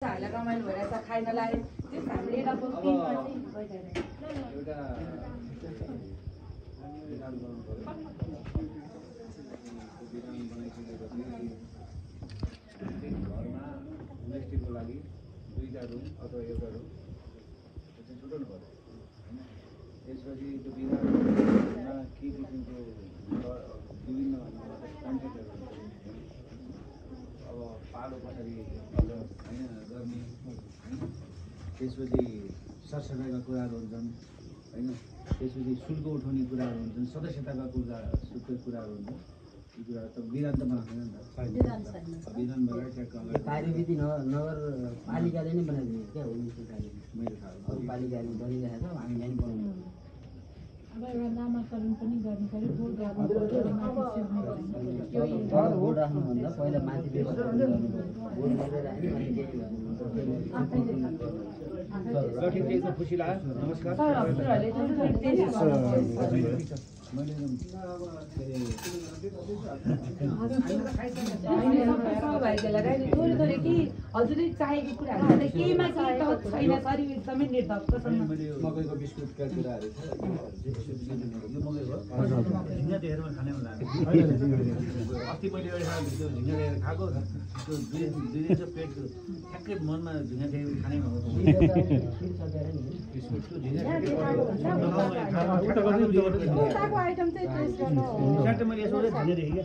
हामीलाई रमाइलो भइरहेछ खाइनलाई त्यस हामीले एउटा टिममा चाहिँ एउटा विधान गर्नु पर्यो विधान बनाइसकेपछि घरमा होमस्टेको लागि दुईटा रुम अथवा एउटा रुम चाहिँ छुटाउनु पर्यो हैन त्यसपछि त्यो विधानमा के किसिमको विभिन्न कन्टेन्टहरू अब पालो कसरी होइन गर्ने होइन त्यसपछि सरसफाइका कुराहरू हुन्छन् होइन त्यसपछि शुल्क उठाउने कुराहरू हुन्छन् सदस्यताका कुराहरू हुन्छन् यी कुराहरू त विधान त बनाएको छैन नि त विधान बनाएर ट्याक्क कार्यविधि नगरपालिकाले नै बनाइदिने क्या होमस्टे कार्यविधि मैले थाहा अरू पालिकाले गरिरहेको छ हामीले पनि बनाउनु अब एउटा नामाकरण पनि गर्नु पर्यो बोर्ड बोर्ड राख्नुभन्दा पहिला माथि बोर्ड गरेर राख्यो अनि केही ल ठिक छ एकदम खुसी लाग्यो नमस्कार मैले थोरै कि हजुरले चाहेको कुराहरू केहीमा केही त छैन सरी एकदमै निर्धक्कसँग मकैको बिस्कुटका कुराहरू छ यो मकै हो झिङ्गा देखेर मैले खानै मन लाग्यो अस्ति मैले एउटा त्यो झिङ्गा देखेर खाएको त्यो दुई दिन चाहिँ पेट ठ्याक्कै मनमा झिङ्गा देखेर खानै मन बिस्कुट त्यो झिङ्गा आइटम चाहिँ टेस्ट गर्नु ट्याक्कै मैले यसो झिङ्गा देखेँ क्या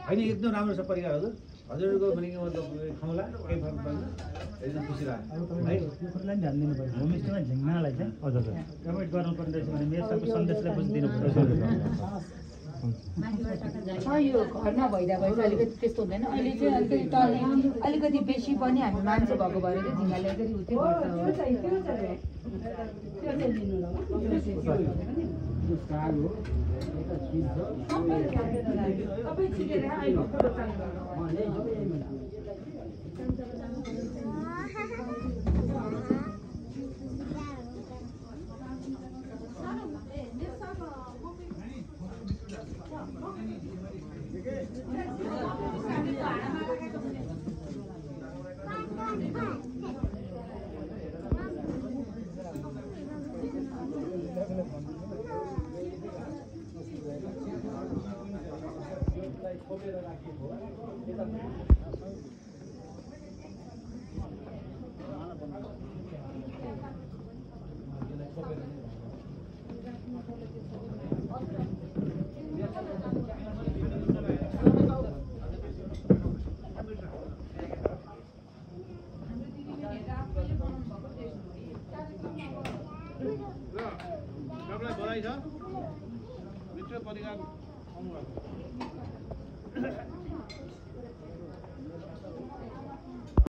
होइन एकदम राम्रो छ परिकारहरू हजुरहरूको भने मतलब खाउँला केही फरक पर्दैन एकदम खुसी लाग्यो है यो कुरालाई ध्यान दिनु पर्यो होमस्टेमा झिङ्गालाई चाहिँ हजुर कमेन्ट गर्नुपर्ने रहेछ भने मेरो सबको सन्देशलाई बुझिदिनु पर्छ छ यो घरमा भइरहेको भएपछि अलिकति त्यस्तो हुँदैन अहिले चाहिँ अलिकति टर्ने अलिकति बेसी पनि हामी मान्छे भएको भएर चाहिँ झिङ्गाले अलिकति उत्यो साग हो तपाईँलाई बधाई छ मित्र परिवार आउनुभएको